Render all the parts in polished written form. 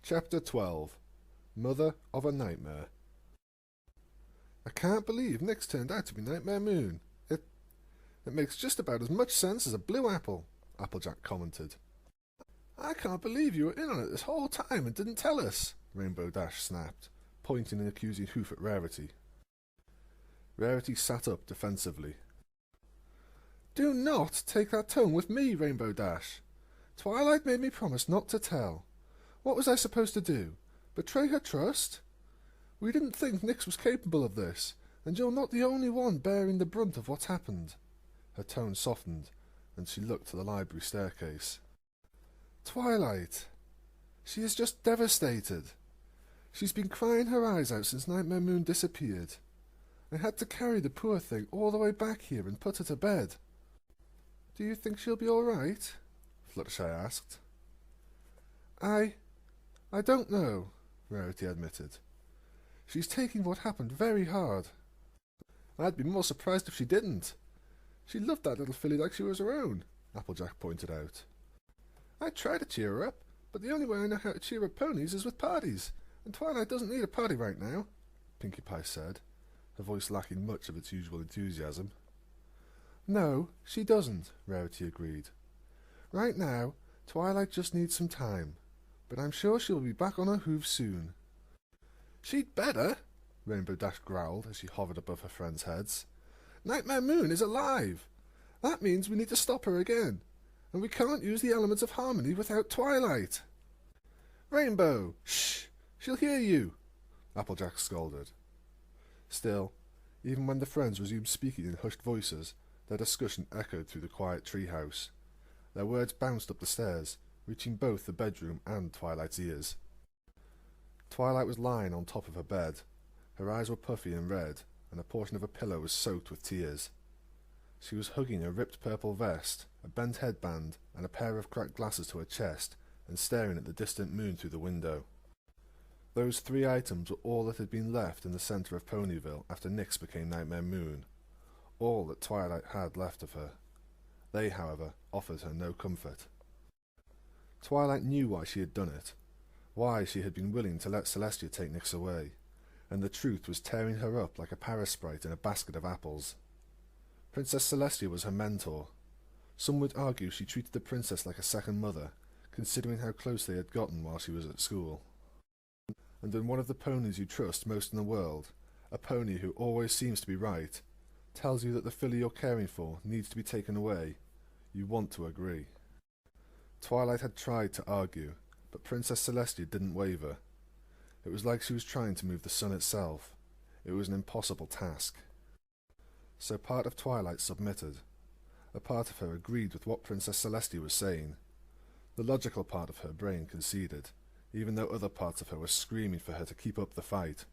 Chapter 12. Mother of a Nightmare. I can't believe Nyx turned out to be Nightmare Moon. It makes just about as much sense as a blue apple, Applejack commented. I can't believe you were in on it this whole time and didn't tell us, Rainbow Dash snapped, pointing an accusing hoof at Rarity. Rarity sat up defensively. Do not take that tone with me, Rainbow Dash. Twilight made me promise not to tell. What was I supposed to do? Betray her trust? We didn't think Nyx was capable of this, and you're not the only one bearing the brunt of what's happened. Her tone softened, and she looked to the library staircase. Twilight. She is just devastated. She's been crying her eyes out since Nightmare Moon disappeared. I had to carry the poor thing all the way back here and put her to bed. Do you think she'll be all right? Fluttershy asked. I don't know, Rarity admitted. She's taking what happened very hard. I'd be more surprised if she didn't. She loved that little filly like she was her own, Applejack pointed out. I tried to cheer her up, but the only way I know how to cheer up ponies is with parties, and Twilight doesn't need a party right now, Pinkie Pie said, her voice lacking much of its usual enthusiasm. No, she doesn't, Rarity agreed. Right now, Twilight just needs some time, but I'm sure she'll be back on her hooves soon. She'd better, Rainbow Dash growled as she hovered above her friends' heads. Nightmare Moon is alive. That means we need to stop her again, and we can't use the elements of harmony without Twilight. Rainbow, shh, she'll hear you, Applejack scolded. Still, even when the friends resumed speaking in hushed voices, their discussion echoed through the quiet treehouse. Their words bounced up the stairs, reaching both the bedroom and Twilight's ears. Twilight was lying on top of her bed. Her eyes were puffy and red, and a portion of her pillow was soaked with tears. She was hugging a ripped purple vest, a bent headband, and a pair of cracked glasses to her chest, and staring at the distant moon through the window. Those three items were all that had been left in the centre of Ponyville after Nyx became Nightmare Moon, all that Twilight had left of her. They, however, offered her no comfort. Twilight knew why she had done it, why she had been willing to let Celestia take Nyx away, and the truth was tearing her up like a parasprite in a basket of apples. Princess Celestia was her mentor. Some would argue she treated the princess like a second mother, considering how close they had gotten while she was at school. And when one of the ponies you trust most in the world, a pony who always seems to be right, tells you that the filly you're caring for needs to be taken away, you want to agree. Twilight had tried to argue, but Princess Celestia didn't waver. It was like she was trying to move the sun itself. It was an impossible task. So part of Twilight submitted. A part of her agreed with what Princess Celestia was saying. The logical part of her brain conceded, even though other parts of her were screaming for her to keep up the fight.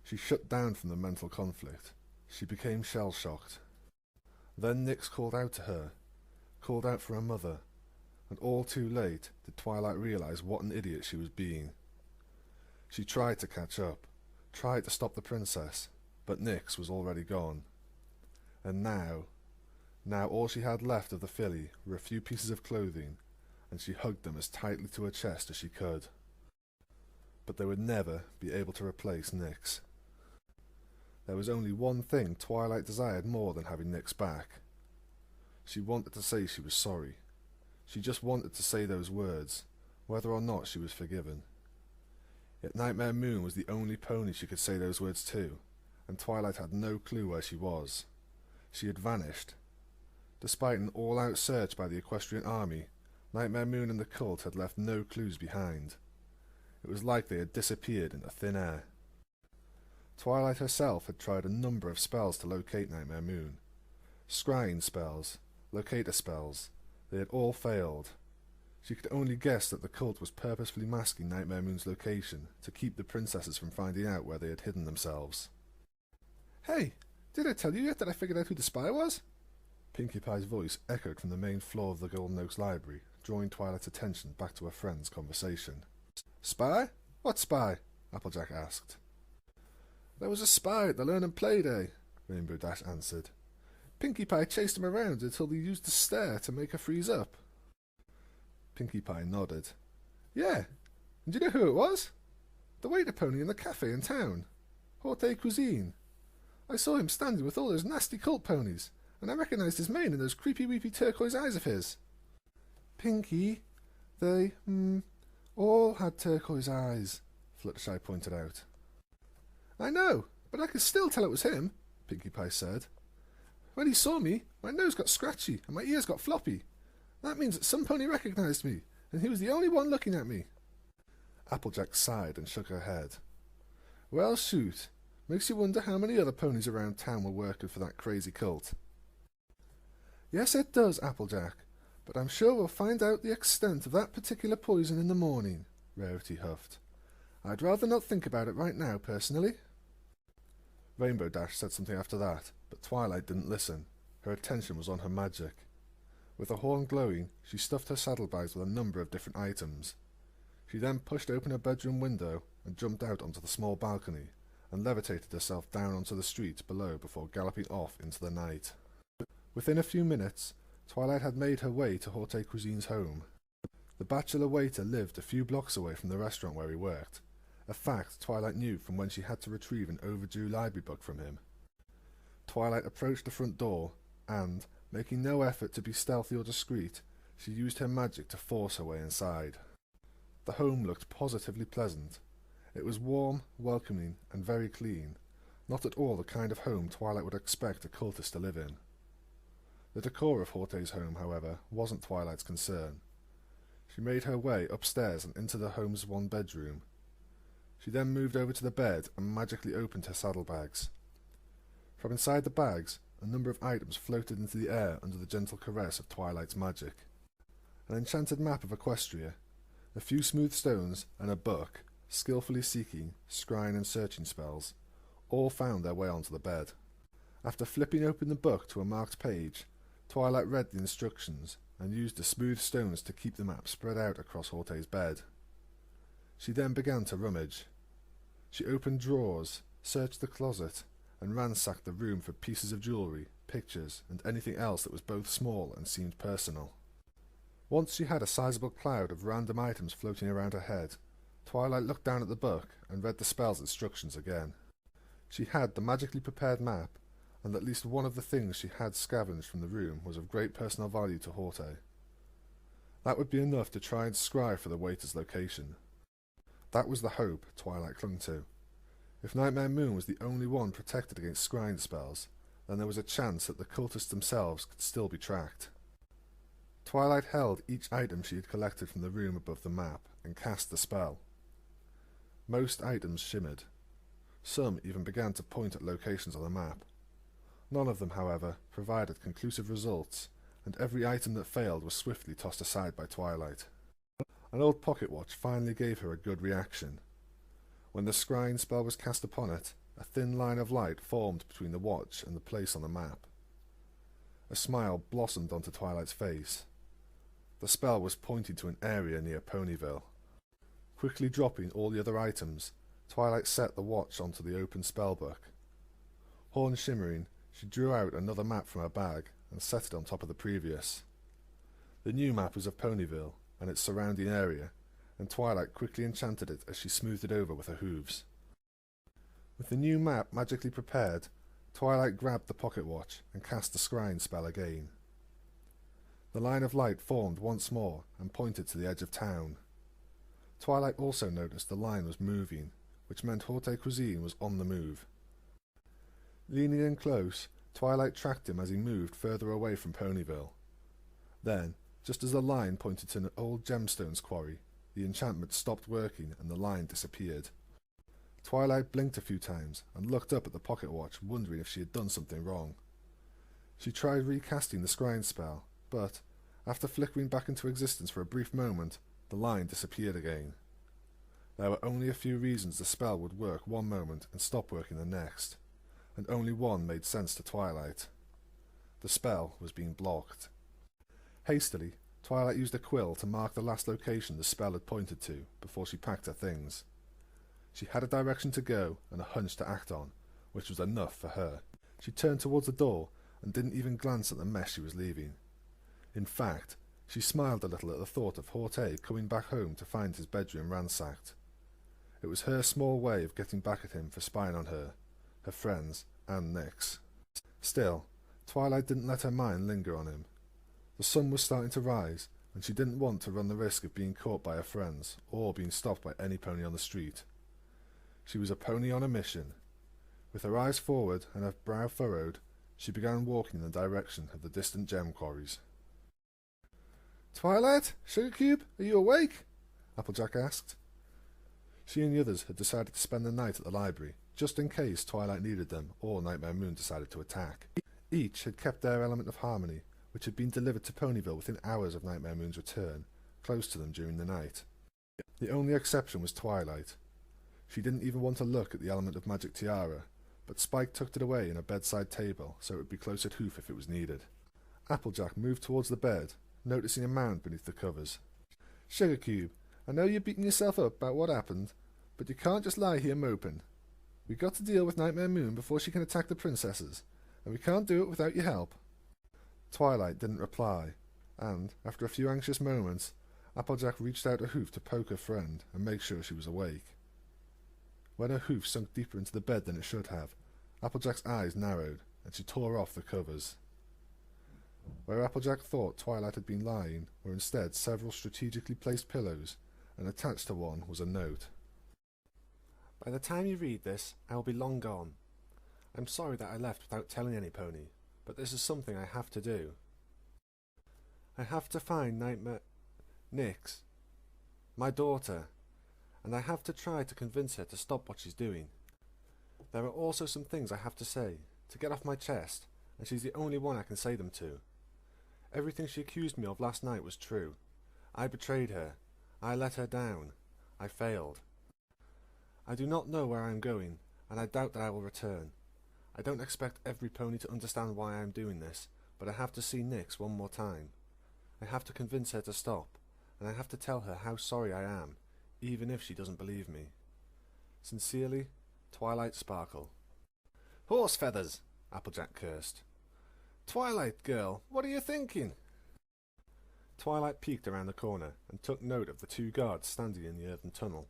She shut down from the mental conflict. She became shell-shocked. Then Nyx called out to her, called out for her mother, and all too late did Twilight realize what an idiot she was being. She tried to catch up, tried to stop the princess, but Nyx was already gone. And now all she had left of the filly were a few pieces of clothing, and she hugged them as tightly to her chest as she could. But they would never be able to replace Nyx. There was only one thing Twilight desired more than having Nyx back. She wanted to say she was sorry. She just wanted to say those words, whether or not she was forgiven. Yet Nightmare Moon was the only pony she could say those words to, and Twilight had no clue where she was. She had vanished. Despite an all-out search by the equestrian army, Nightmare Moon and the cult had left no clues behind. It was like they had disappeared into thin air. Twilight herself had tried a number of spells to locate Nightmare Moon. Scrying spells, locator spells, they had all failed. She could only guess that the cult was purposefully masking Nightmare Moon's location to keep the princesses from finding out where they had hidden themselves. Hey, did I tell you yet that I figured out who the spy was? Pinkie Pie's voice echoed from the main floor of the Golden Oaks library, drawing Twilight's attention back to her friend's conversation. Spy? What spy? Applejack asked. There was a spy at the Learn and Play Day, Rainbow Dash answered. Pinkie Pie chased him around until he used the stare to make her freeze up. Pinkie Pie nodded. Yeah, And do you know who it was? The waiter pony in the cafe in town. Horte Cuisine. I saw him standing with all those nasty cult ponies, and I recognised his mane and those creepy-weepy turquoise eyes of his. Pinky, they, all had turquoise eyes, Fluttershy pointed out. I know, but I could still tell it was him, Pinkie Pie said. When he saw me, my nose got scratchy and my ears got floppy. That means that some pony recognised me, and he was the only one looking at me. Applejack sighed and shook her head. Well, shoot. Makes you wonder how many other ponies around town were working for that crazy cult. Yes, it does, Applejack, but I'm sure we'll find out the extent of that particular poison in the morning, Rarity huffed. I'd rather not think about it right now, personally. Rainbow Dash said something after that, but Twilight didn't listen. Her attention was on her magic. With her horn glowing, she stuffed her saddlebags with a number of different items. She then pushed open her bedroom window and jumped out onto the small balcony, and levitated herself down onto the street below before galloping off into the night. Within a few minutes, Twilight had made her way to Horte Cuisine's home. The bachelor waiter lived a few blocks away from the restaurant where he worked, a fact Twilight knew from when she had to retrieve an overdue library book from him. Twilight approached the front door, and, making no effort to be stealthy or discreet, she used her magic to force her way inside. The home looked positively pleasant. It was warm, welcoming, and very clean, not at all the kind of home Twilight would expect a cultist to live in. The decor of Horte's home, however, wasn't Twilight's concern. She made her way upstairs and into the home's one bedroom. She then moved over to the bed and magically opened her saddlebags. From inside the bags, a number of items floated into the air under the gentle caress of Twilight's magic. An enchanted map of Equestria, a few smooth stones, and a book, skillfully seeking, scrying and searching spells, all found their way onto the bed. After flipping open the book to a marked page, Twilight read the instructions and used the smooth stones to keep the map spread out across Horte's bed. She then began to rummage. She opened drawers, searched the closet, and ransacked the room for pieces of jewellery, pictures, and anything else that was both small and seemed personal. Once she had a sizable cloud of random items floating around her head, Twilight looked down at the book and read the spell's instructions again. She had the magically prepared map, and at least one of the things she had scavenged from the room was of great personal value to Horte. That would be enough to try and scry for the waiter's location. That was the hope Twilight clung to. If Nightmare Moon was the only one protected against scrying spells, then there was a chance that the cultists themselves could still be tracked. Twilight held each item she had collected from the room above the map and cast the spell. Most items shimmered. Some even began to point at locations on the map. None of them, however, provided conclusive results, and every item that failed was swiftly tossed aside by Twilight. An old pocket watch finally gave her a good reaction. When the scrying spell was cast upon it, a thin line of light formed between the watch and the place on the map. A smile blossomed onto Twilight's face. The spell was pointing to an area near Ponyville. Quickly dropping all the other items, Twilight set the watch onto the open spellbook. Horn shimmering, she drew out another map from her bag and set it on top of the previous. The new map was of Ponyville and its surrounding area, and Twilight quickly enchanted it as she smoothed it over with her hooves. With the new map magically prepared, Twilight grabbed the pocket watch and cast the scrying spell again. The line of light formed once more and pointed to the edge of town. Twilight also noticed the line was moving, which meant Horte Cuisine was on the move. Leaning in close, Twilight tracked him as he moved further away from Ponyville. Then, just as the line pointed to an old gemstones quarry, the enchantment stopped working and the line disappeared. Twilight blinked a few times and looked up at the pocket watch, wondering if she had done something wrong. She tried recasting the scrying spell, but, after flickering back into existence for a brief moment, the line disappeared again. There were only a few reasons the spell would work one moment and stop working the next, and only one made sense to Twilight. The spell was being blocked. Hastily, Twilight used a quill to mark the last location the spell had pointed to before she packed her things. She had a direction to go and a hunch to act on, which was enough for her. She turned towards the door and didn't even glance at the mess she was leaving. In fact, She smiled a little at the thought of Horte coming back home to find his bedroom ransacked. It was her small way of getting back at him for spying on her, her friends, and Nyx. Still, Twilight didn't let her mind linger on him. The sun was starting to rise, and she didn't want to run the risk of being caught by her friends, or being stopped by any pony on the street. She was a pony on a mission. With her eyes forward and her brow furrowed, she began walking in the direction of the distant gem quarries. "Twilight? Sugar Cube? Are you awake?" Applejack asked. She and the others had decided to spend the night at the library, just in case Twilight needed them or Nightmare Moon decided to attack. Each had kept their element of harmony, which had been delivered to Ponyville within hours of Nightmare Moon's return, close to them during the night. The only exception was Twilight. She didn't even want to look at the element of magic tiara, but Spike tucked it away in a bedside table so it would be close at hoof if it was needed. Applejack moved towards the bed, noticing a mound beneath the covers. "Sugar Cube, I know you're beating yourself up about what happened, but you can't just lie here moping. We got to deal with Nightmare Moon before she can attack the princesses, and we can't do it without your help." Twilight didn't reply, and, after a few anxious moments, Applejack reached out a hoof to poke her friend and make sure she was awake. When her hoof sunk deeper into the bed than it should have, Applejack's eyes narrowed, and she tore off the covers. Where Applejack thought Twilight had been lying were instead several strategically placed pillows, and attached to one was a note. "By the time you read this, I will be long gone. I'm sorry that I left without telling any pony, but this is something I have to do. I have to find Nyx, my daughter, and I have to try to convince her to stop what she's doing. There are also some things I have to say, to get off my chest, and she's the only one I can say them to. Everything she accused me of last night was true. I betrayed her. I let her down. I failed. I do not know where I am going, and I doubt that I will return. I don't expect every pony to understand why I am doing this, but I have to see Nyx one more time. I have to convince her to stop, and I have to tell her how sorry I am, even if she doesn't believe me. Sincerely, Twilight Sparkle." "Horse feathers!" Applejack cursed. "Twilight, girl, what are you thinking?" Twilight peeked around the corner and took note of the two guards standing in the earthen tunnel.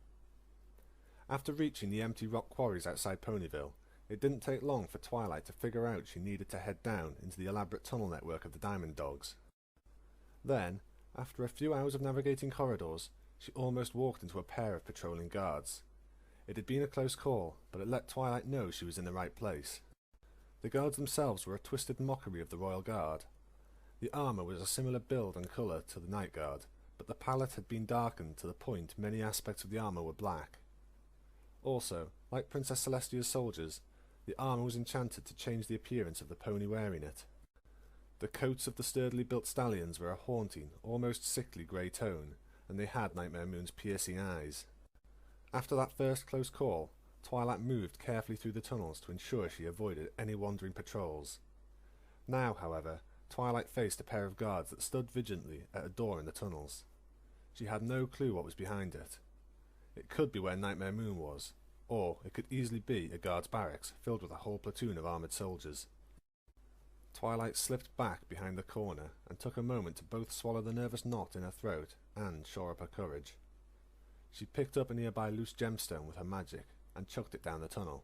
After reaching the empty rock quarries outside Ponyville, it didn't take long for Twilight to figure out she needed to head down into the elaborate tunnel network of the Diamond Dogs. Then, after a few hours of navigating corridors, she almost walked into a pair of patrolling guards. It had been a close call, but it let Twilight know she was in the right place. The guards themselves were a twisted mockery of the Royal Guard. The armour was a similar build and colour to the Night Guard, but the palette had been darkened to the point many aspects of the armour were black. Also, like Princess Celestia's soldiers, the armour was enchanted to change the appearance of the pony wearing it. The coats of the sturdily built stallions were a haunting, almost sickly grey tone, and they had Nightmare Moon's piercing eyes. After that first close call, Twilight moved carefully through the tunnels to ensure she avoided any wandering patrols. Now, however, Twilight faced a pair of guards that stood vigilantly at a door in the tunnels. She had no clue what was behind it. It could be where Nightmare Moon was, or it could easily be a guard's barracks filled with a whole platoon of armoured soldiers. Twilight slipped back behind the corner and took a moment to both swallow the nervous knot in her throat and shore up her courage. She picked up a nearby loose gemstone with her magic and chucked it down the tunnel.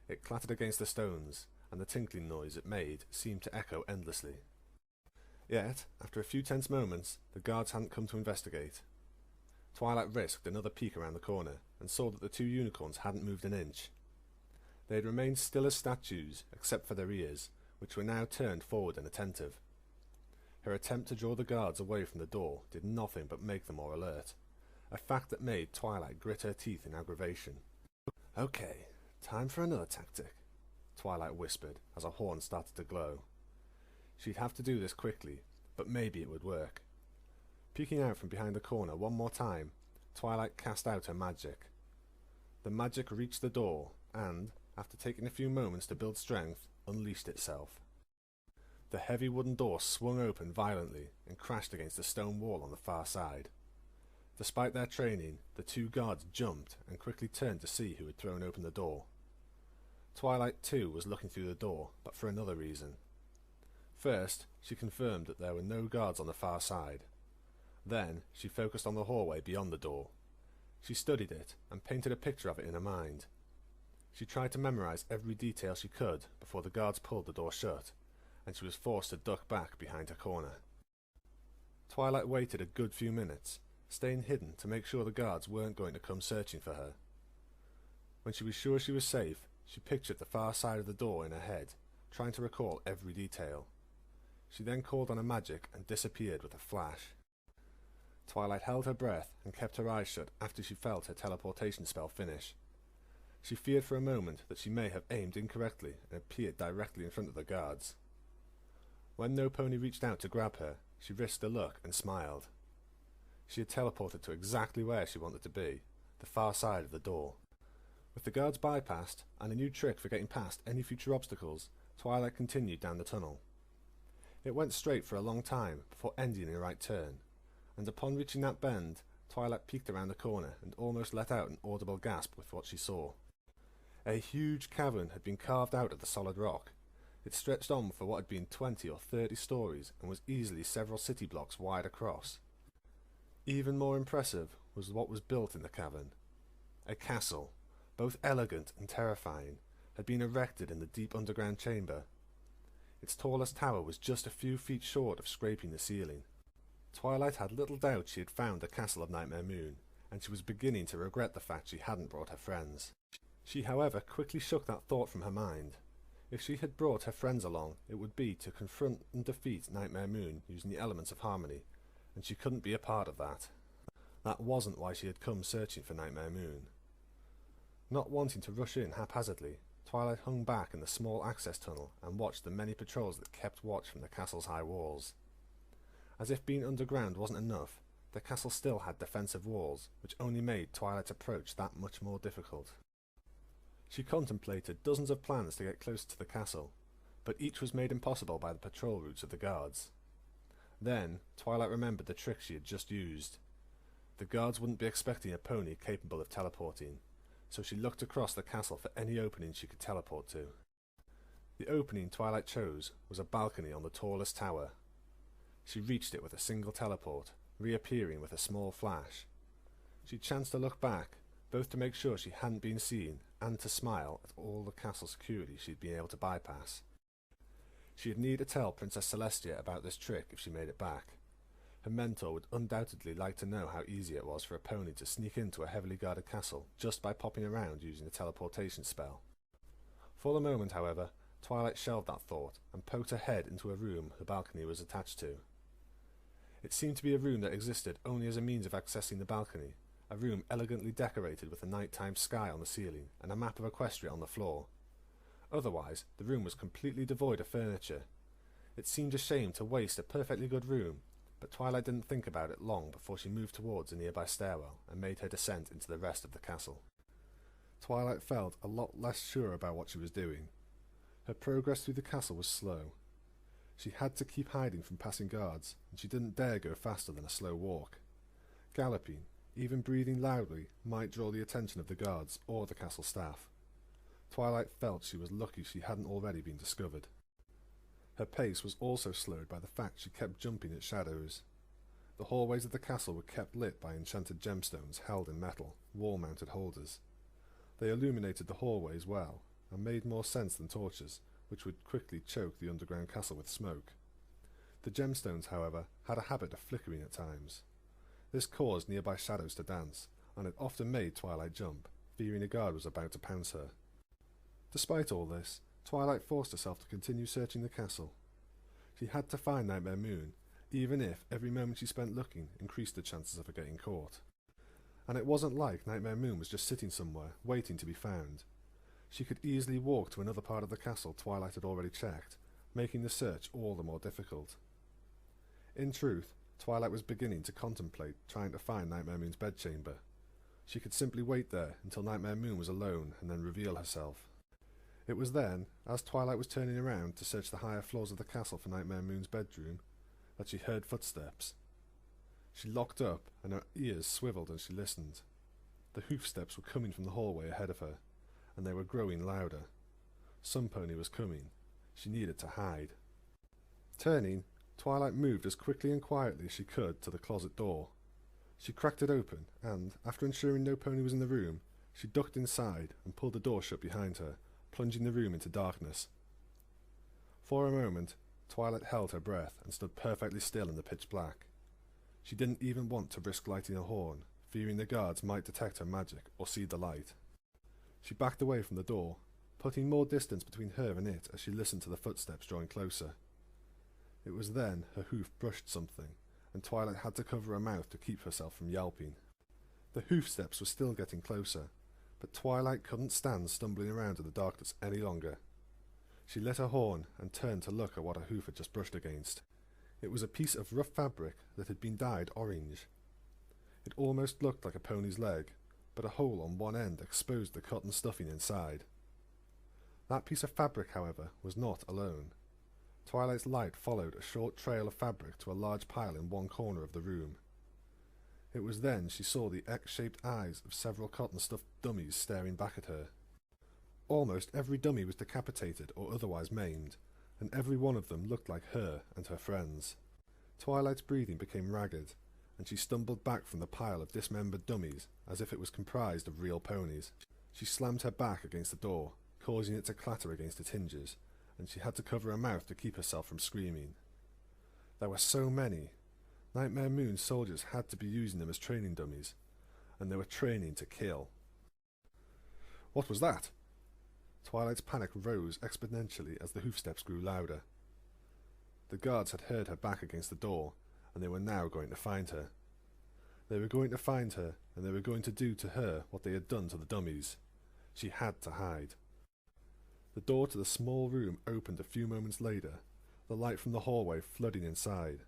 It clattered against the stones, and the tinkling noise it made seemed to echo endlessly. Yet, after a few tense moments, the guards hadn't come to investigate. Twilight risked another peek around the corner and saw that the two unicorns hadn't moved an inch. They had remained still as statues, except for their ears, which were now turned forward and attentive. Her attempt to draw the guards away from the door did nothing but make them more alert, a fact that made Twilight grit her teeth in aggravation. "Okay, time for another tactic," Twilight whispered as her horn started to glow. She'd have to do this quickly, but maybe it would work. Peeking out from behind the corner one more time, Twilight cast out her magic. The magic reached the door and, after taking a few moments to build strength, unleashed itself. The heavy wooden door swung open violently and crashed against the stone wall on the far side. Despite their training, the two guards jumped and quickly turned to see who had thrown open the door. Twilight too was looking through the door, but for another reason. First, she confirmed that there were no guards on the far side. Then, she focused on the hallway beyond the door. She studied it and painted a picture of it in her mind. She tried to memorize every detail she could before the guards pulled the door shut, and she was forced to duck back behind her corner. Twilight waited a good few minutes, staying hidden to make sure the guards weren't going to come searching for her. When she was sure she was safe, she pictured the far side of the door in her head, trying to recall every detail. She then called on her magic and disappeared with a flash. Twilight held her breath and kept her eyes shut after she felt her teleportation spell finish. She feared for a moment that she may have aimed incorrectly and appeared directly in front of the guards. When no pony reached out to grab her, she risked a look and smiled. She had teleported to exactly where she wanted to be, the far side of the door. With the guards bypassed, and a new trick for getting past any future obstacles, Twilight continued down the tunnel. It went straight for a long time before ending in a right turn, and upon reaching that bend, Twilight peeked around the corner and almost let out an audible gasp with what she saw. A huge cavern had been carved out of the solid rock. It stretched on for what had been 20 or 30 stories and was easily several city blocks wide across. Even more impressive was what was built in the cavern. A castle, both elegant and terrifying, had been erected in the deep underground chamber. Its tallest tower was just a few feet short of scraping the ceiling. Twilight had little doubt she had found the castle of Nightmare Moon, and she was beginning to regret the fact she hadn't brought her friends. She, however, quickly shook that thought from her mind. If she had brought her friends along, it would be to confront and defeat Nightmare Moon using the elements of harmony, and she couldn't be a part of that. That wasn't why she had come searching for Nightmare Moon. Not wanting to rush in haphazardly, Twilight hung back in the small access tunnel and watched the many patrols that kept watch from the castle's high walls. As if being underground wasn't enough, the castle still had defensive walls, which only made Twilight's approach that much more difficult. She contemplated dozens of plans to get closer to the castle, but each was made impossible by the patrol routes of the guards. Then, Twilight remembered the trick she had just used. The guards wouldn't be expecting a pony capable of teleporting, so she looked across the castle for any opening she could teleport to. The opening Twilight chose was a balcony on the tallest tower. She reached it with a single teleport, reappearing with a small flash. She chanced to look back, both to make sure she hadn't been seen and to smile at all the castle security she'd been able to bypass. She'd need to tell Princess Celestia about this trick if she made it back. Her mentor would undoubtedly like to know how easy it was for a pony to sneak into a heavily guarded castle just by popping around using a teleportation spell. For the moment, however, Twilight shelved that thought and poked her head into a room the balcony was attached to. It seemed to be a room that existed only as a means of accessing the balcony, a room elegantly decorated with a nighttime sky on the ceiling and a map of Equestria on the floor. Otherwise, the room was completely devoid of furniture. It seemed a shame to waste a perfectly good room, but Twilight didn't think about it long before she moved towards a nearby stairwell and made her descent into the rest of the castle. Twilight felt a lot less sure about what she was doing. Her progress through the castle was slow. She had to keep hiding from passing guards, and she didn't dare go faster than a slow walk. Galloping, even breathing loudly, might draw the attention of the guards or the castle staff. Twilight felt she was lucky she hadn't already been discovered. Her pace was also slowed by the fact she kept jumping at shadows. The hallways of the castle were kept lit by enchanted gemstones held in metal, wall-mounted holders. They illuminated the hallways well, and made more sense than torches, which would quickly choke the underground castle with smoke. The gemstones, however, had a habit of flickering at times. This caused nearby shadows to dance, and it often made Twilight jump, fearing a guard was about to pounce her. Despite all this, Twilight forced herself to continue searching the castle. She had to find Nightmare Moon, even if every moment she spent looking increased the chances of her getting caught. And it wasn't like Nightmare Moon was just sitting somewhere, waiting to be found. She could easily walk to another part of the castle Twilight had already checked, making the search all the more difficult. In truth, Twilight was beginning to contemplate trying to find Nightmare Moon's bedchamber. She could simply wait there until Nightmare Moon was alone and then reveal herself. It was then, as Twilight was turning around to search the higher floors of the castle for Nightmare Moon's bedroom, that she heard footsteps. She locked up, and her ears swiveled as she listened. The hoofsteps were coming from the hallway ahead of her, and they were growing louder. Some pony was coming. She needed to hide. Turning, Twilight moved as quickly and quietly as she could to the closet door. She cracked it open, and, after ensuring no pony was in the room, she ducked inside and pulled the door shut behind her, plunging the room into darkness. For a moment, Twilight held her breath and stood perfectly still in the pitch black. She didn't even want to risk lighting a horn, fearing the guards might detect her magic or see the light. She backed away from the door, putting more distance between her and it as she listened to the footsteps drawing closer. It was then her hoof brushed something, and Twilight had to cover her mouth to keep herself from yelping. The hoof steps were still getting closer, but Twilight couldn't stand stumbling around in the darkness any longer. She lit her horn and turned to look at what her hoof had just brushed against. It was a piece of rough fabric that had been dyed orange. It almost looked like a pony's leg, but a hole on one end exposed the cotton stuffing inside. That piece of fabric, however, was not alone. Twilight's light followed a short trail of fabric to a large pile in one corner of the room. It was then she saw the X-shaped eyes of several cotton-stuffed dummies staring back at her. Almost every dummy was decapitated or otherwise maimed, and every one of them looked like her and her friends. Twilight's breathing became ragged, and she stumbled back from the pile of dismembered dummies as if it was comprised of real ponies. She slammed her back against the door, causing it to clatter against its hinges, and she had to cover her mouth to keep herself from screaming. There were so many. Nightmare Moon's soldiers had to be using them as training dummies, and they were training to kill. What was that? Twilight's panic rose exponentially as the hoofsteps grew louder. The guards had heard her back against the door, and they were now going to find her. They were going to find her, and they were going to do to her what they had done to the dummies. She had to hide. The door to the small room opened a few moments later, the light from the hallway flooding inside.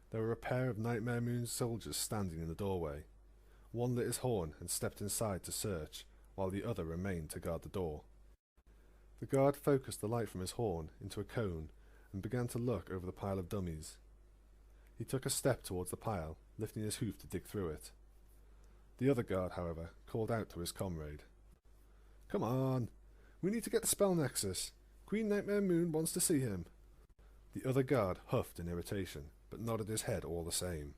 There were a pair of Nightmare Moon's soldiers standing in the doorway. One lit his horn and stepped inside to search, while the other remained to guard the door. The guard focused the light from his horn into a cone and began to look over the pile of dummies. He took a step towards the pile, lifting his hoof to dig through it. The other guard, however, called out to his comrade. "Come on! We need to get the spell Nexus. Queen Nightmare Moon wants to see him." The other guard huffed in irritation, but nodded his head all the same.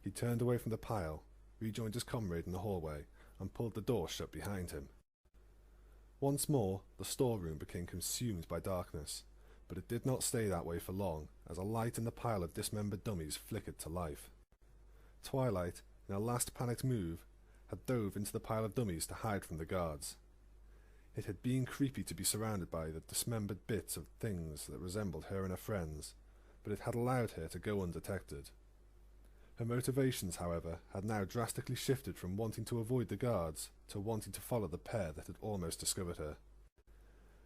He turned away from the pile, rejoined his comrade in the hallway, and pulled the door shut behind him. Once more, the storeroom became consumed by darkness, but it did not stay that way for long, as a light in the pile of dismembered dummies flickered to life. Twilight, in a last panicked move, had dove into the pile of dummies to hide from the guards. It had been creepy to be surrounded by the dismembered bits of things that resembled her and her friends, but it had allowed her to go undetected. Her motivations, however, had now drastically shifted from wanting to avoid the guards to wanting to follow the pair that had almost discovered her.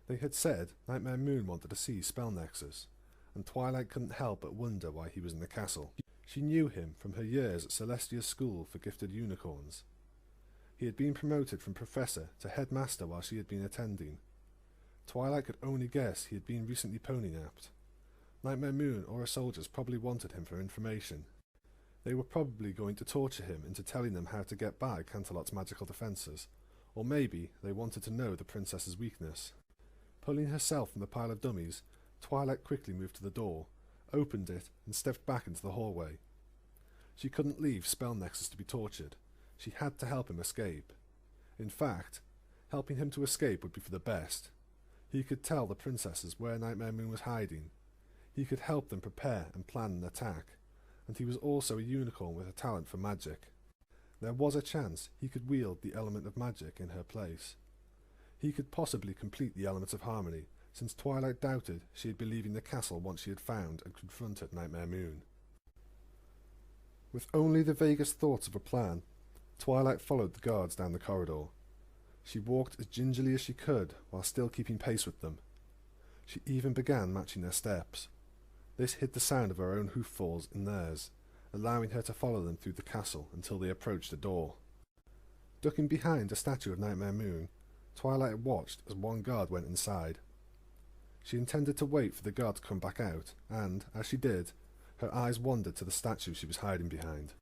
They had said Nightmare Moon wanted to see Spell Nexus, and Twilight couldn't help but wonder why he was in the castle. She knew him from her years at Celestia's school for gifted unicorns. He had been promoted from professor to headmaster while she had been attending. Twilight could only guess he had been recently pony-napped. Nightmare Moon or her soldiers probably wanted him for information. They were probably going to torture him into telling them how to get by Canterlot's magical defences, or maybe they wanted to know the princess's weakness. Pulling herself from the pile of dummies, Twilight quickly moved to the door, opened it, and stepped back into the hallway. She couldn't leave Spell Nexus to be tortured. She had to help him escape. In fact, helping him to escape would be for the best. He could tell the princesses where Nightmare Moon was hiding. He could help them prepare and plan an attack, and he was also a unicorn with a talent for magic. There was a chance he could wield the element of magic in her place. He could possibly complete the elements of harmony, since Twilight doubted she'd be leaving the castle once she had found and confronted Nightmare Moon. With only the vaguest thoughts of a plan, Twilight followed the guards down the corridor. She walked as gingerly as she could while still keeping pace with them. She even began matching their steps. This hid the sound of her own hoof falls in theirs, allowing her to follow them through the castle until they approached the door. Ducking behind a statue of Nightmare Moon, Twilight watched as one guard went inside. She intended to wait for the guard to come back out, and, as she did, her eyes wandered to the statue she was hiding behind.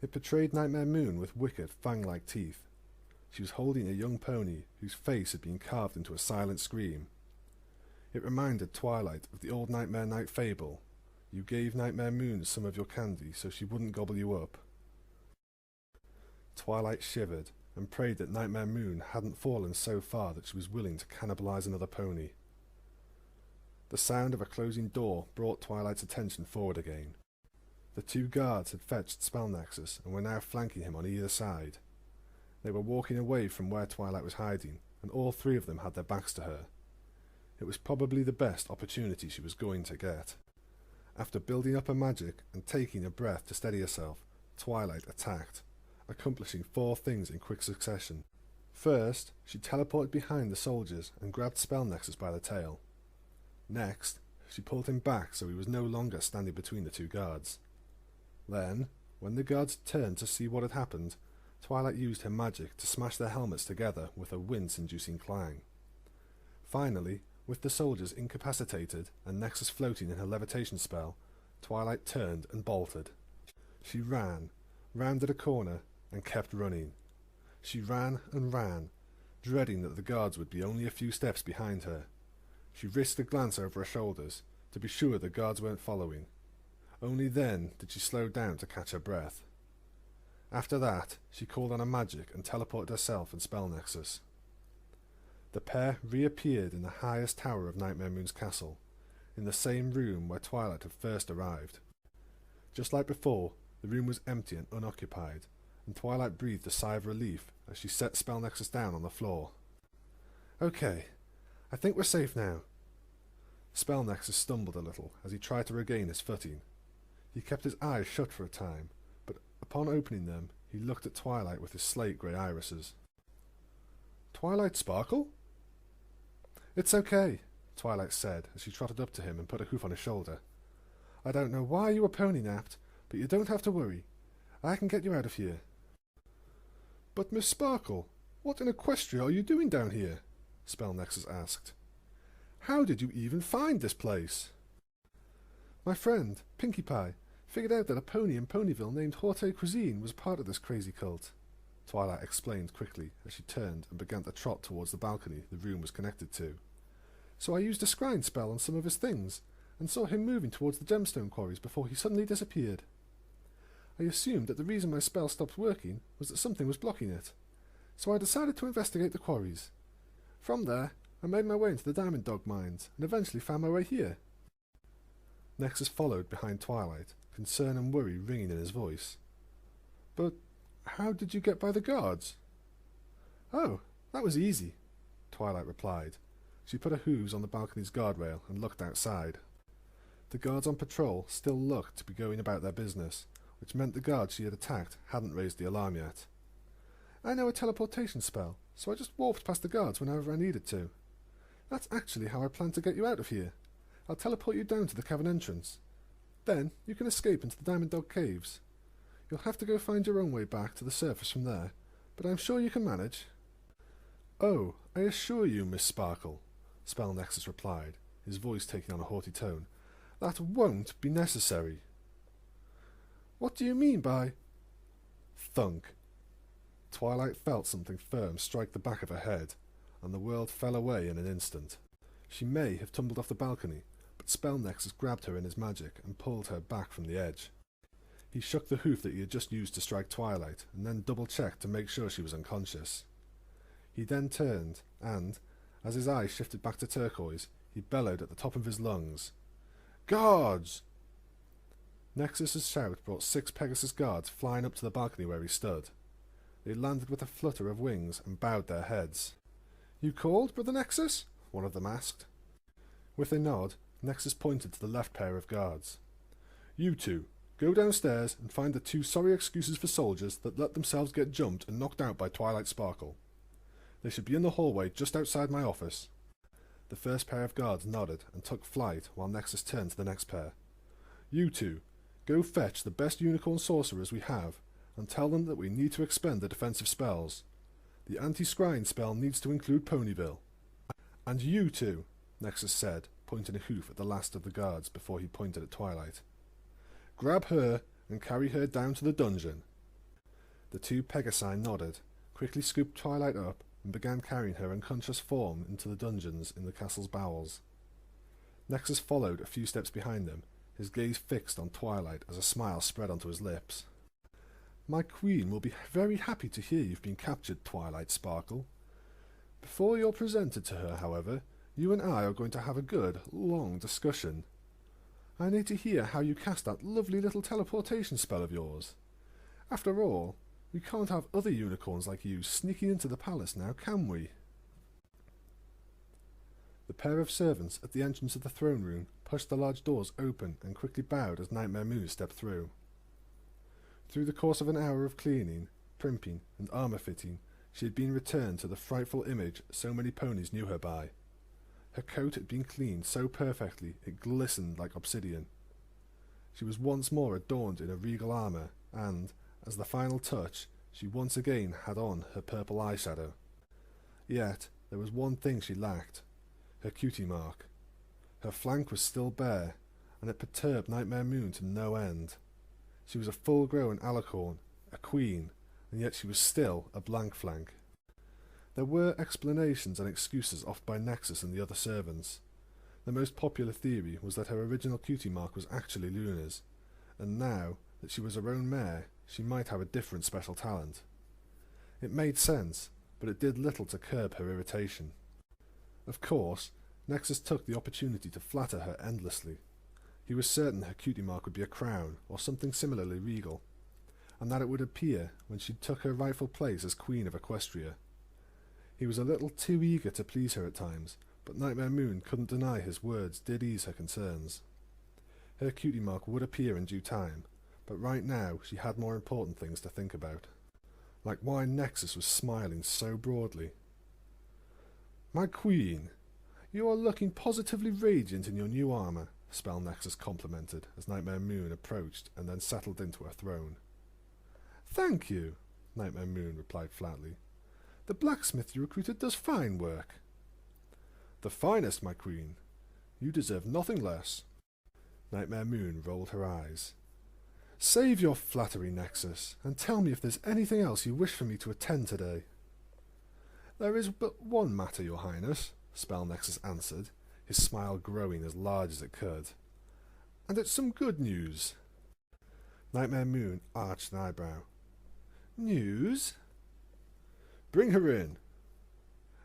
It portrayed Nightmare Moon with wicked, fang-like teeth. She was holding a young pony whose face had been carved into a silent scream. It reminded Twilight of the old Nightmare Night fable. You gave Nightmare Moon some of your candy so she wouldn't gobble you up. Twilight shivered and prayed that Nightmare Moon hadn't fallen so far that she was willing to cannibalize another pony. The sound of a closing door brought Twilight's attention forward again. The two guards had fetched Spell Nexus and were now flanking him on either side. They were walking away from where Twilight was hiding, and all three of them had their backs to her. It was probably the best opportunity she was going to get. After building up her magic and taking a breath to steady herself, Twilight attacked, accomplishing 4 things in quick succession. First, she teleported behind the soldiers and grabbed Spell Nexus by the tail. Next, she pulled him back so he was no longer standing between the two guards. Then, when the guards turned to see what had happened, Twilight used her magic to smash their helmets together with a wince-inducing clang. Finally, with the soldiers incapacitated and Nexus floating in her levitation spell, Twilight turned and bolted. She ran, rounded a corner, and kept running. She ran and ran, dreading that the guards would be only a few steps behind her. She risked a glance over her shoulders, to be sure the guards weren't following. Only then did she slow down to catch her breath. After that, she called on her magic and teleported herself and Spell Nexus. The pair reappeared in the highest tower of Nightmare Moon's castle, in the same room where Twilight had first arrived. Just like before, the room was empty and unoccupied, and Twilight breathed a sigh of relief as she set Spell Nexus down on the floor. "Okay, I think we're safe now." Spell Nexus stumbled a little as he tried to regain his footing. He kept his eyes shut for a time, but upon opening them, he looked at Twilight with his slate-grey irises. "Twilight Sparkle?" "It's okay," Twilight said as she trotted up to him and put a hoof on his shoulder. "I don't know why you were pony-napped, but you don't have to worry. I can get you out of here." "But Miss Sparkle, what in Equestria are you doing down here?" Spell Nexus asked. "How did you even find this place?" "My friend, Pinkie Pie, figured out that a pony in Ponyville named Horte Cuisine was part of this crazy cult," Twilight explained quickly as she turned and began to trot towards the balcony the room was connected to. "So I used a scrying spell on some of his things, and saw him moving towards the gemstone quarries before he suddenly disappeared. I assumed that the reason my spell stopped working was that something was blocking it, so I decided to investigate the quarries. From there, I made my way into the Diamond Dog mines, and eventually found my way here." Nexus followed behind Twilight, concern and worry ringing in his voice. "But how did you get by the guards?" "Oh, that was easy," Twilight replied. She put her hooves on the balcony's guardrail and looked outside. The guards on patrol still looked to be going about their business, which meant the guards she had attacked hadn't raised the alarm yet. "I know a teleportation spell, so I just warped past the guards whenever I needed to. That's actually how I plan to get you out of here. I'll teleport you down to the cavern entrance. Then you can escape into the Diamond Dog caves. You'll have to go find your own way back to the surface from there, but I'm sure you can manage." "Oh, I assure you, Miss Sparkle," Spell Nexus replied, his voice taking on a haughty tone, "that won't be necessary." "What do you mean by—" Thunk. Twilight felt something firm strike the back of her head, and the world fell away in an instant. She may have tumbled off the balcony, but Spell Nexus grabbed her in his magic and pulled her back from the edge. He shook the hoof that he had just used to strike Twilight, and then double-checked to make sure she was unconscious. He then turned, and, as his eyes shifted back to turquoise, he bellowed at the top of his lungs, "Guards!" Nexus's shout brought 6 Pegasus guards flying up to the balcony where he stood. They landed with a flutter of wings and bowed their heads. "You called, Brother Nexus?" one of them asked. With a nod, Nexus pointed to the left pair of guards. "You two, go downstairs and find the 2 sorry excuses for soldiers that let themselves get jumped and knocked out by Twilight Sparkle. They should be in the hallway just outside my office." The first pair of guards nodded and took flight while Nexus turned to the next pair. "You two, go fetch the best unicorn sorcerers we have and tell them that we need to expend the defensive spells. The anti-scrying spell needs to include Ponyville. And you two," Nexus said, pointing a hoof at the last of the guards before he pointed at Twilight. "Grab her and carry her down to the dungeon." The 2 Pegasi nodded, quickly scooped Twilight up, and began carrying her unconscious form into the dungeons in the castle's bowels. Nexus followed a few steps behind them, his gaze fixed on Twilight as a smile spread onto his lips. "My queen will be very happy to hear you've been captured, Twilight Sparkle. Before you're presented to her, however, you and I are going to have a good, long discussion. I need to hear how you cast that lovely little teleportation spell of yours. After all, we can't have other unicorns like you sneaking into the palace now, can we?" The pair of servants at the entrance of the throne room pushed the large doors open and quickly bowed as Nightmare Moon stepped through. Through the course of an hour of cleaning, primping, and armour fitting, she had been returned to the frightful image so many ponies knew her by. Her coat had been cleaned so perfectly it glistened like obsidian. She was once more adorned in her regal armour, and, as the final touch, she once again had on her purple eyeshadow. Yet there was one thing she lacked: her cutie mark. Her flank was still bare, and it perturbed Nightmare Moon to no end. She was a full-grown alicorn, a queen, and yet she was still a blank flank. There were explanations and excuses offered by Nexus and the other servants. The most popular theory was that her original cutie mark was actually Luna's, and now that she was her own mare, she might have a different special talent. It made sense, but it did little to curb her irritation. Of course, Nexus took the opportunity to flatter her endlessly. He was certain her cutie mark would be a crown, or something similarly regal, and that it would appear when she took her rightful place as Queen of Equestria. He was a little too eager to please her at times, but Nightmare Moon couldn't deny his words did ease her concerns. Her cutie mark would appear in due time, but right now she had more important things to think about. Like why Nexus was smiling so broadly. "My queen, you are looking positively radiant in your new armour," Spell Nexus complimented as Nightmare Moon approached and then settled into her throne. "Thank you," Nightmare Moon replied flatly. "The blacksmith you recruited does fine work." "The finest, my queen. You deserve nothing less." Nightmare Moon rolled her eyes. "Save your flattery, Nexus, and tell me if there's anything else you wish for me to attend today." "There is but one matter, your highness," Spell Nexus answered, his smile growing as large as it could. "And it's some good news." Nightmare Moon arched an eyebrow. "News?" "Bring her in."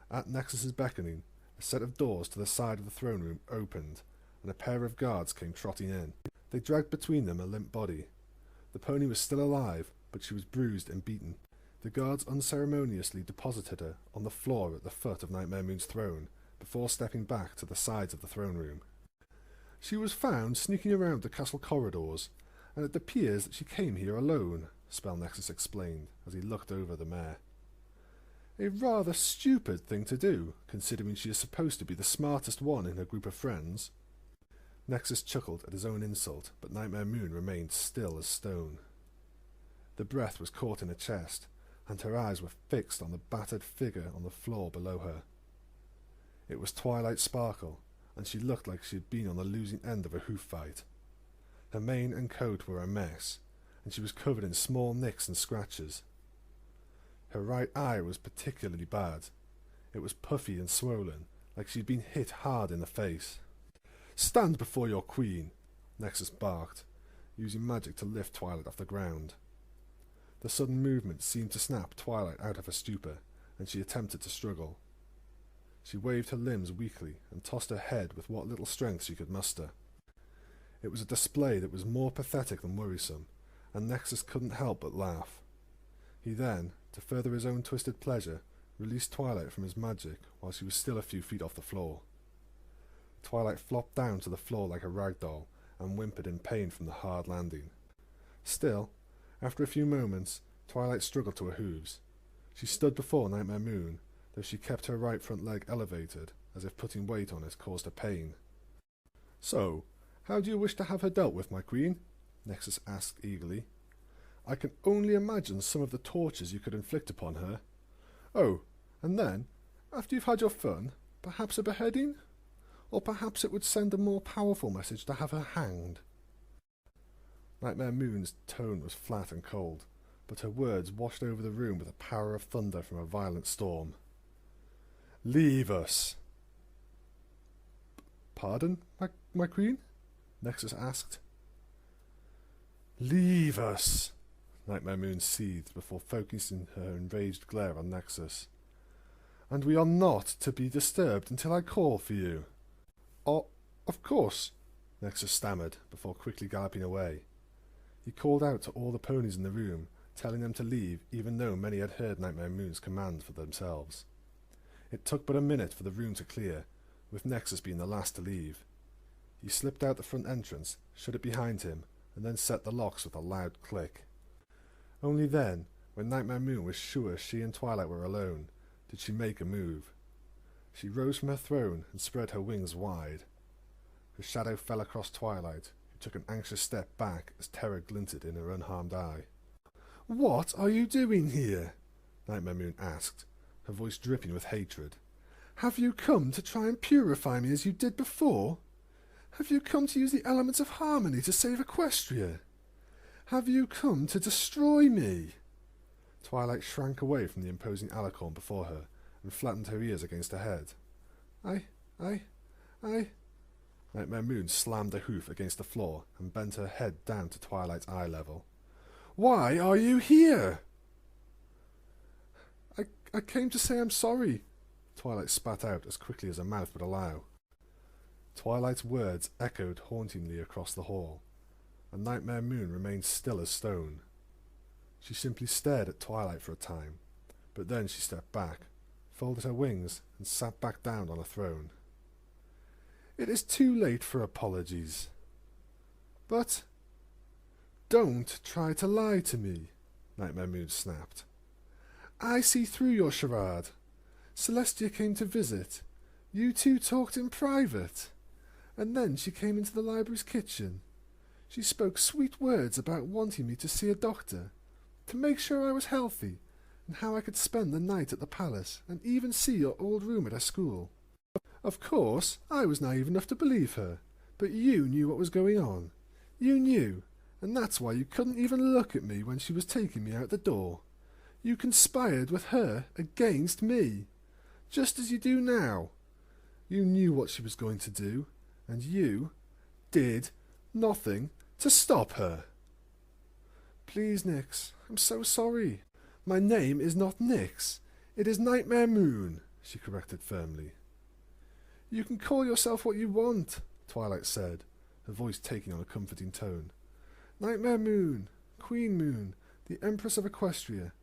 At Nexus's beckoning, a set of doors to the side of the throne room opened, and a pair of guards came trotting in. They dragged between them a limp body. The pony was still alive, but she was bruised and beaten. The guards unceremoniously deposited her on the floor at the foot of Nightmare Moon's throne, before stepping back to the sides of the throne room. "She was found sneaking around the castle corridors, and it appears that she came here alone," Spell Nexus explained as he looked over the mare. "A rather stupid thing to do, considering she is supposed to be the smartest one in her group of friends." Nexus chuckled at his own insult, but Nightmare Moon remained still as stone. The breath was caught in her chest, and her eyes were fixed on the battered figure on the floor below her. It was Twilight Sparkle, and she looked like she had been on the losing end of a hoof fight. Her mane and coat were a mess, and she was covered in small nicks and scratches. Her right eye was particularly bad. It was puffy and swollen, like she had been hit hard in the face. "Stand before your queen," Nexus barked, using magic to lift Twilight off the ground. The sudden movement seemed to snap Twilight out of her stupor, and she attempted to struggle. She waved her limbs weakly and tossed her head with what little strength she could muster. It was a display that was more pathetic than worrisome, and Nexus couldn't help but laugh. He then, to further his own twisted pleasure, released Twilight from his magic while she was still a few feet off the floor. Twilight flopped down to the floor like a rag doll and whimpered in pain from the hard landing. Still, after a few moments, Twilight struggled to her hooves. She stood before Nightmare Moon, though she kept her right front leg elevated, as if putting weight on it caused her pain. "So, how do you wish to have her dealt with, my queen?" Nexus asked eagerly. "I can only imagine some of the tortures you could inflict upon her. Oh, and then, after you've had your fun, perhaps a beheading? Or perhaps it would send a more powerful message to have her hanged." Nightmare Moon's tone was flat and cold, but her words washed over the room with the power of thunder from a violent storm. "Leave us." Pardon, my queen? Nexus asked. Leave us! Nightmare Moon seethed before focusing her enraged glare on Nexus. And we are not to be disturbed until I call for you. Oh, of course, Nexus stammered before quickly galloping away. He called out to all the ponies in the room, telling them to leave even though many had heard Nightmare Moon's command for themselves. It took but a minute for the room to clear, with Nexus being the last to leave. He slipped out the front entrance, shut it behind him, and then set the locks with a loud click. Only then, when Nightmare Moon was sure she and Twilight were alone, did she make a move. She rose from her throne and spread her wings wide. Her shadow fell across Twilight, who took an anxious step back as terror glinted in her unharmed eye. "What are you doing here?" Nightmare Moon asked, her voice dripping with hatred. "Have you come to try and purify me as you did before? Have you come to use the elements of harmony to save Equestria? Have you come to destroy me?" Twilight shrank away from the imposing alicorn before her and flattened her ears against her head. I... Nightmare Moon slammed a hoof against the floor and bent her head down to Twilight's eye level. "Why are you here?" I came to say I'm sorry," Twilight spat out as quickly as her mouth would allow. Twilight's words echoed hauntingly across the hall, and Nightmare Moon remained still as stone. She simply stared at Twilight for a time, but then she stepped back, folded her wings, and sat back down on a throne. "It is too late for apologies. But don't try to lie to me," Nightmare Moon snapped. "I see through your charade. Celestia came to visit. You two talked in private. And then she came into the library's kitchen. She spoke sweet words about wanting me to see a doctor, to make sure I was healthy, and how I could spend the night at the palace, and even see your old room at her school. Of course, I was naive enough to believe her, but you knew what was going on. You knew, and that's why you couldn't even look at me when she was taking me out the door. You conspired with her against me, just as you do now. You knew what she was going to do, and you did nothing to stop her." "Please, Nyx, I'm so sorry. My name is not Nyx. It is Nightmare Moon," she corrected firmly. "You can call yourself what you want," Twilight said, her voice taking on a comforting tone. "Nightmare Moon, Queen Moon, the Empress of Equestria.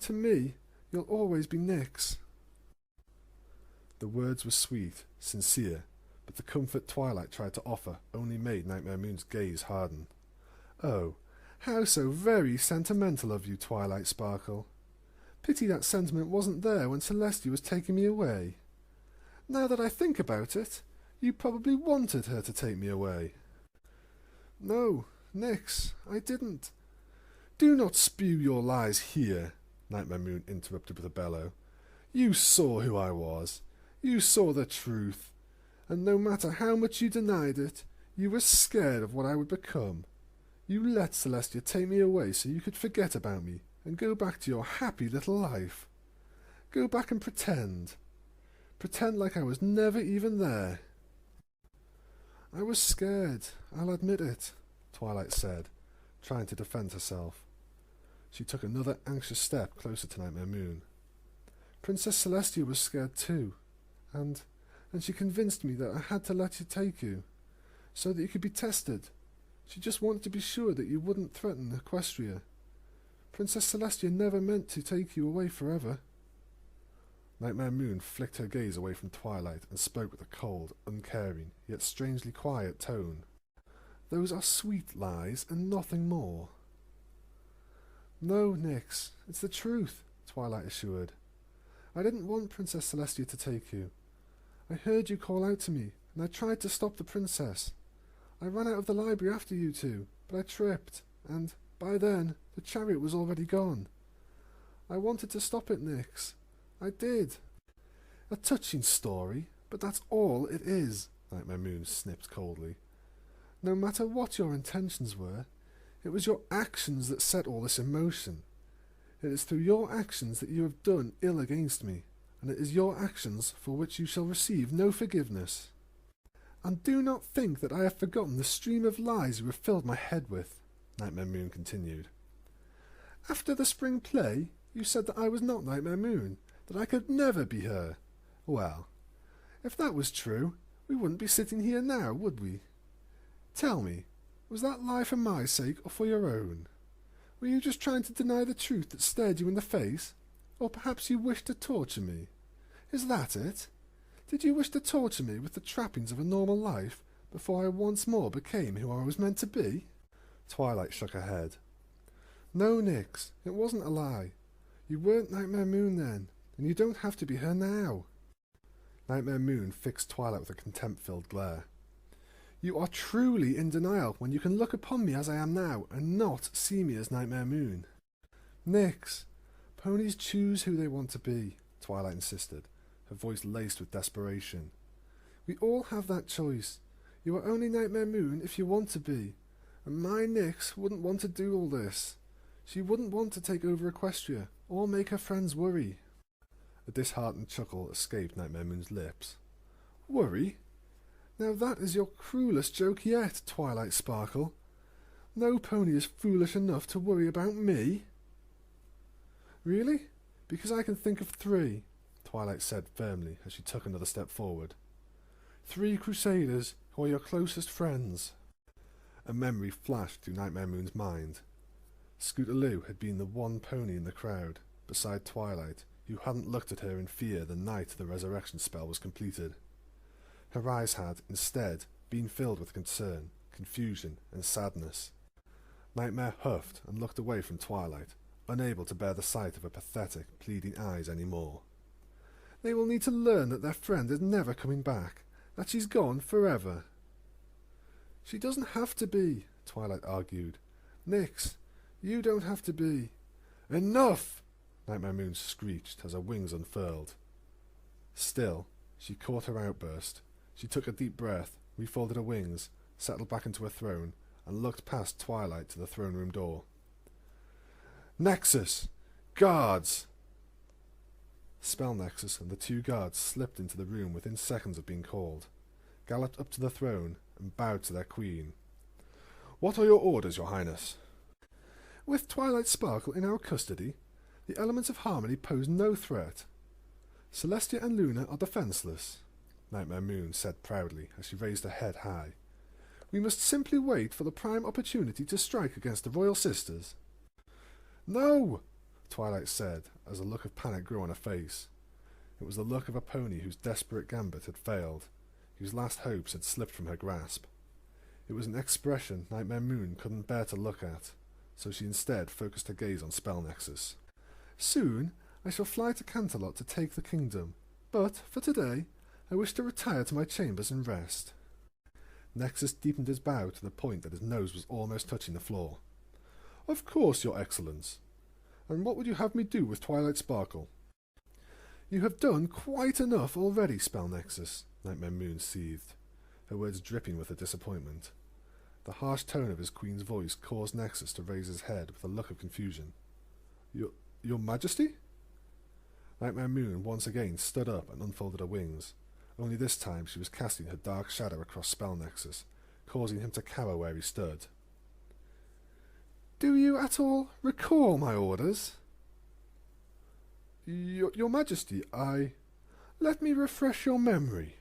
To me, you'll always be Nyx." The words were sweet, sincere, but the comfort Twilight tried to offer only made Nightmare Moon's gaze harden. "Oh, how so very sentimental of you, Twilight Sparkle. Pity that sentiment wasn't there when Celestia was taking me away. Now that I think about it, you probably wanted her to take me away." "No, Nyx, I didn't." "Do not spew your lies here," Nightmare Moon interrupted with a bellow. "You saw who I was. You saw the truth. And no matter how much you denied it, you were scared of what I would become. You let Celestia take me away so you could forget about me and go back to your happy little life. Go back and pretend. Pretend like I was never even there." "I was scared, I'll admit it," Twilight said, trying to defend herself. She took another anxious step closer to Nightmare Moon. "Princess Celestia was scared too, and she convinced me that I had to let you take you, so that you could be tested. She just wanted to be sure that you wouldn't threaten Equestria. Princess Celestia never meant to take you away forever." Nightmare Moon flicked her gaze away from Twilight and spoke with a cold, uncaring, yet strangely quiet tone. "Those are sweet lies and nothing more." "No, Nyx, it's the truth," Twilight assured. "I didn't want Princess Celestia to take you. I heard you call out to me, and I tried to stop the princess. I ran out of the library after you two, but I tripped, and, by then, the chariot was already gone. I wanted to stop it, Nyx. I did." "A touching story, but that's all it is," Nightmare Moon snipped coldly. "No matter what your intentions were, it was your actions that set all this in motion. It is through your actions that you have done ill against me, and it is your actions for which you shall receive no forgiveness." And do not think that I have forgotten the stream of lies you have filled my head with, Nightmare Moon continued. After the spring play, you said that I was not Nightmare Moon, that I could never be her. Well, if that was true, we wouldn't be sitting here now, would we? Tell me, was that lie for my sake or for your own? Were you just trying to deny the truth that stared you in the face? Or perhaps you wished to torture me? Is that it? Did you wish to torture me with the trappings of a normal life before I once more became who I was meant to be? Twilight shook her head. No, Nyx, it wasn't a lie. You weren't Nightmare Moon then, and you don't have to be her now. Nightmare Moon fixed Twilight with a contempt-filled glare. You are truly in denial when you can look upon me as I am now and not see me as Nightmare Moon. Nyx, ponies choose who they want to be, Twilight insisted, her voice laced with desperation. We all have that choice. You are only Nightmare Moon if you want to be, and my Nyx wouldn't want to do all this. She wouldn't want to take over Equestria, or make her friends worry. A disheartened chuckle escaped Nightmare Moon's lips. Worry? Now that is your cruelest joke yet, Twilight Sparkle. No pony is foolish enough to worry about me. Really? Because I can think of 3, Twilight said firmly as she took another step forward. 3 Crusaders who are your closest friends. A memory flashed through Nightmare Moon's mind. Scootaloo had been the one pony in the crowd, beside Twilight, who hadn't looked at her in fear the night the resurrection spell was completed. Her eyes had, instead, been filled with concern, confusion, and sadness. Nightmare huffed and looked away from Twilight, unable to bear the sight of her pathetic, pleading eyes any more. They will need to learn that their friend is never coming back, that she's gone forever. She doesn't have to be, Twilight argued. Nyx, you don't have to be. Enough! Nightmare Moon screeched as her wings unfurled. Still, she caught her outburst. She took a deep breath, refolded her wings, settled back into her throne, and looked past Twilight to the throne room door. Nexus! Guards! Spell Nexus and the 2 guards slipped into the room within seconds of being called, galloped up to the throne, and bowed to their queen. What are your orders, your highness? With Twilight Sparkle in our custody, the elements of harmony pose no threat. Celestia and Luna are defenceless, Nightmare Moon said proudly as she raised her head high. We must simply wait for the prime opportunity to strike against the Royal Sisters. No! Twilight said, as a look of panic grew on her face. It was the look of a pony whose desperate gambit had failed, whose last hopes had slipped from her grasp. It was an expression Nightmare Moon couldn't bear to look at, so she instead focused her gaze on Spell Nexus. Soon I shall fly to Canterlot to take the kingdom, but for today I wish to retire to my chambers and rest. Nexus deepened his bow to the point that his nose was almost touching the floor. Of course, your excellence. And what would you have me do with Twilight Sparkle? You have done quite enough already, Spell Nexus, Nightmare Moon seethed, her words dripping with her disappointment. The harsh tone of his queen's voice caused Nexus to raise his head with a look of confusion. Your Majesty? Nightmare Moon once again stood up and unfolded her wings. Only this time she was casting her dark shadow across Spell Nexus, causing him to cower where he stood. Do you at all recall my orders? Your Majesty, Let me refresh your memory,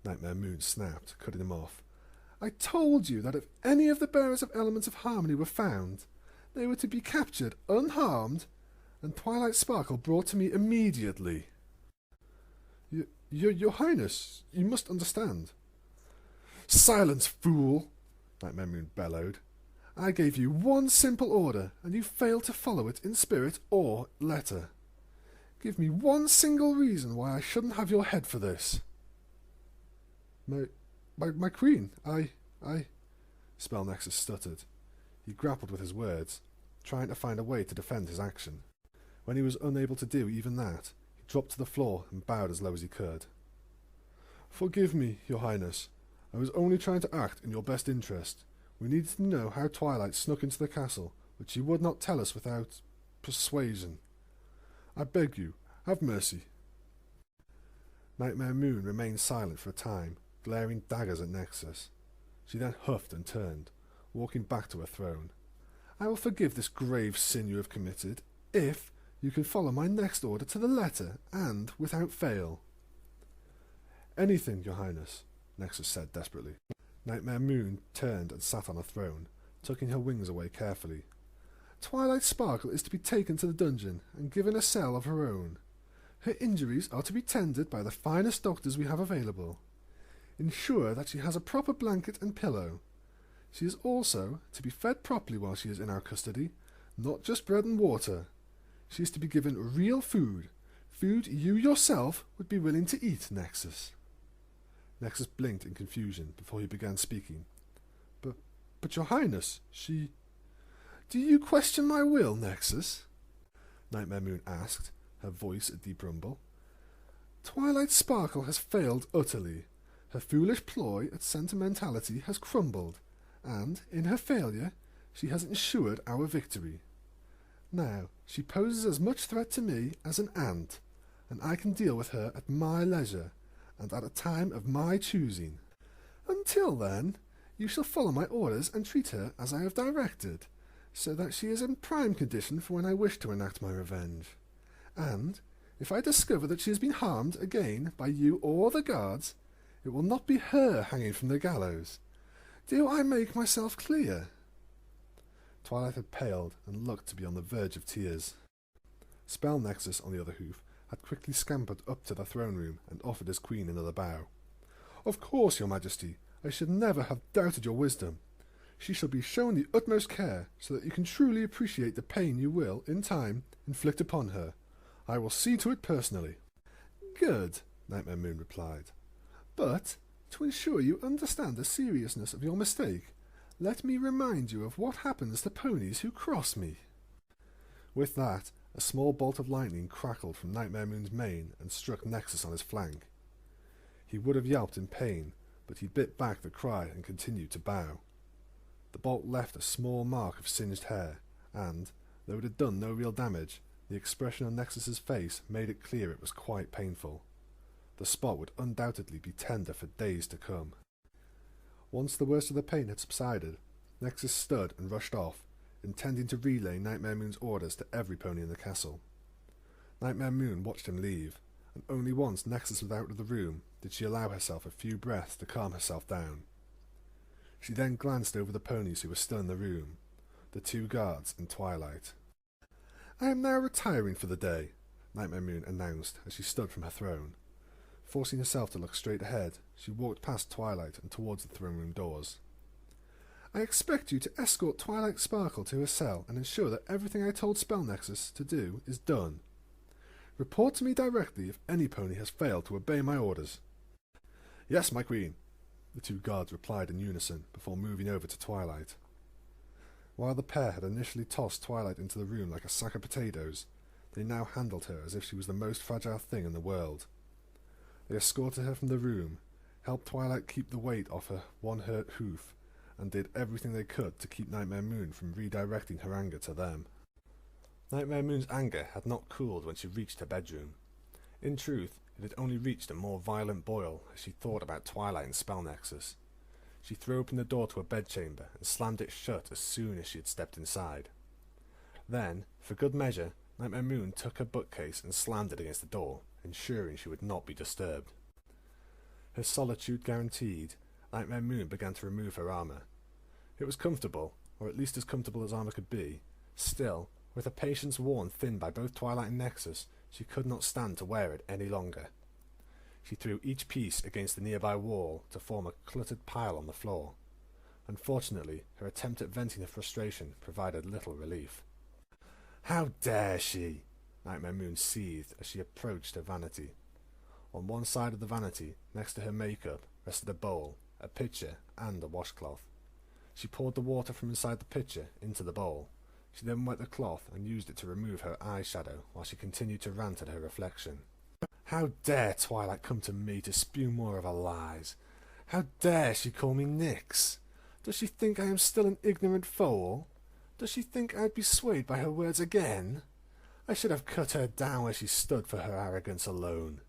Nightmare Moon snapped, cutting him off. I told you that if any of the bearers of Elements of Harmony were found, they were to be captured unharmed, and Twilight Sparkle brought to me immediately. Your Highness, you must understand. Silence, fool! Nightmare Moon bellowed. I gave you one simple order, and you failed to follow it in spirit or letter. Give me one single reason why I shouldn't have your head for this. My queen, Spell Nexus stuttered. He grappled with his words, trying to find a way to defend his action. When he was unable to do even that, he dropped to the floor and bowed as low as he could. Forgive me, your Highness. I was only trying to act in your best interest. We needed to know how Twilight snuck into the castle, which she would not tell us without persuasion. I beg you, have mercy. Nightmare Moon remained silent for a time, glaring daggers at Nexus. She then huffed and turned, walking back to her throne. I will forgive this grave sin you have committed, if you can follow my next order to the letter, and without fail. Anything, Your Highness, Nexus said desperately. Nightmare Moon turned and sat on a throne, tucking her wings away carefully. Twilight Sparkle is to be taken to the dungeon and given a cell of her own. Her injuries are to be tended by the finest doctors we have available. Ensure that she has a proper blanket and pillow. She is also to be fed properly while she is in our custody, not just bread and water. She is to be given real food, food you yourself would be willing to eat, Nexus. Nexus blinked in confusion before he began speaking. But Your Highness, she... Do you question my will, Nexus? Nightmare Moon asked, her voice a deep rumble. Twilight Sparkle has failed utterly. Her foolish ploy at sentimentality has crumbled, and, in her failure, she has ensured our victory. Now, she poses as much threat to me as an ant, and I can deal with her at my leisure, and at a time of my choosing. Until then, you shall follow my orders and treat her as I have directed, so that she is in prime condition for when I wish to enact my revenge. And, if I discover that she has been harmed again by you or the guards, it will not be her hanging from the gallows. Do I make myself clear? Twilight had paled and looked to be on the verge of tears. Spell Nexus, on the other hoof, had quickly scampered up to the throne room and offered his queen another bow. Of course, Your Majesty, I should never have doubted your wisdom. She shall be shown the utmost care, so that you can truly appreciate the pain you will, in time, inflict upon her. I will see to it personally. Good, Nightmare Moon replied. But, to ensure you understand the seriousness of your mistake, let me remind you of what happens to ponies who cross me. With that, a small bolt of lightning crackled from Nightmare Moon's mane and struck Nexus on his flank. He would have yelped in pain, but he bit back the cry and continued to bow. The bolt left a small mark of singed hair, and, though it had done no real damage, the expression on Nexus's face made it clear it was quite painful. The spot would undoubtedly be tender for days to come. Once the worst of the pain had subsided, Nexus stood and rushed off, intending to relay Nightmare Moon's orders to every pony in the castle. Nightmare Moon watched him leave, and only once Nexus was out of the room did she allow herself a few breaths to calm herself down. She then glanced over the ponies who were still in the room, the two guards and Twilight. I am now retiring for the day, Nightmare Moon announced as she stood from her throne. Forcing herself to look straight ahead, she walked past Twilight and towards the throne room doors. I expect you to escort Twilight Sparkle to her cell and ensure that everything I told Spell Nexus to do is done. Report to me directly if any pony has failed to obey my orders. Yes, my queen, the two guards replied in unison before moving over to Twilight. While the pair had initially tossed Twilight into the room like a sack of potatoes, they now handled her as if she was the most fragile thing in the world. They escorted her from the room, helped Twilight keep the weight off her one hurt hoof, and did everything they could to keep Nightmare Moon from redirecting her anger to them. Nightmare Moon's anger had not cooled when she reached her bedroom. In truth, it had only reached a more violent boil as she thought about Twilight and Spell Nexus. She threw open the door to her bedchamber and slammed it shut as soon as she had stepped inside. Then, for good measure, Nightmare Moon took her bookcase and slammed it against the door, ensuring she would not be disturbed. Her solitude guaranteed, Nightmare Moon began to remove her armour. It was comfortable, or at least as comfortable as armour could be. Still, with her patience worn thin by both Twilight and Nexus, she could not stand to wear it any longer. She threw each piece against the nearby wall to form a cluttered pile on the floor. Unfortunately, her attempt at venting her frustration provided little relief. How dare she! Nightmare Moon seethed as she approached her vanity. On one side of the vanity, next to her makeup, rested a bowl, a pitcher, and a washcloth. She poured the water from inside the pitcher into the bowl. She then wet the cloth and used it to remove her eyeshadow while she continued to rant at her reflection. How dare Twilight come to me to spew more of her lies? How dare she call me Nyx? Does she think I am still an ignorant fool? Does she think I'd be swayed by her words again? I should have cut her down where she stood for her arrogance alone.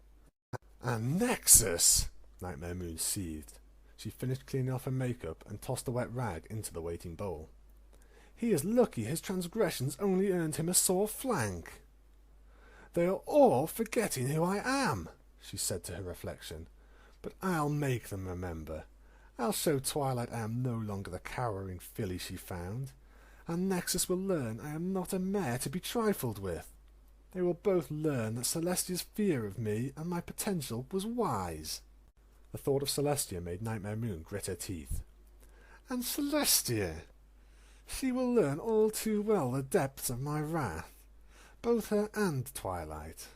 And Nexus! Nightmare Moon seethed. She finished cleaning off her makeup and tossed the wet rag into the waiting bowl. He is lucky his transgressions only earned him a sore flank. They are all forgetting who I am, she said to her reflection. But I'll make them remember. I'll show Twilight I am no longer the cowering filly she found, and Nexus will learn I am not a mare to be trifled with. They will both learn that Celestia's fear of me and my potential was wise. The thought of Celestia made Nightmare Moon grit her teeth. And Celestia! She will learn all too well the depths of my wrath, both her and Twilight.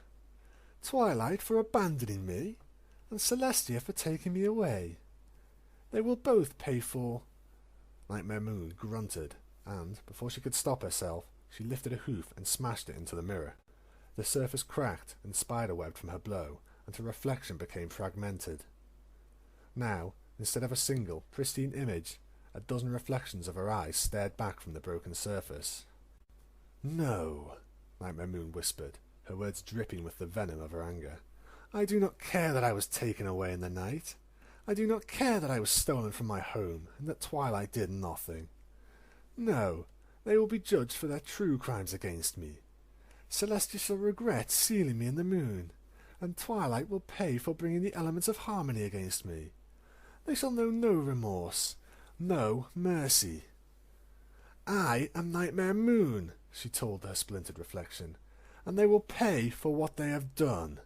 Twilight for abandoning me, and Celestia for taking me away. They will both pay for... Nightmare Moon grunted, and, before she could stop herself, she lifted a hoof and smashed it into the mirror. The surface cracked and spiderwebbed from her blow, and her reflection became fragmented. Now, instead of a single, pristine image, a dozen reflections of her eyes stared back from the broken surface. "No," Nightmare Moon whispered, her words dripping with the venom of her anger. "I do not care that I was taken away in the night. I do not care that I was stolen from my home, and that Twilight did nothing. No, they will be judged for their true crimes against me. Celestia shall regret sealing me in the moon, and Twilight will pay for bringing the elements of harmony against me. They shall know no remorse, no mercy. I am Nightmare Moon, she told her splintered reflection, and they will pay for what they have done."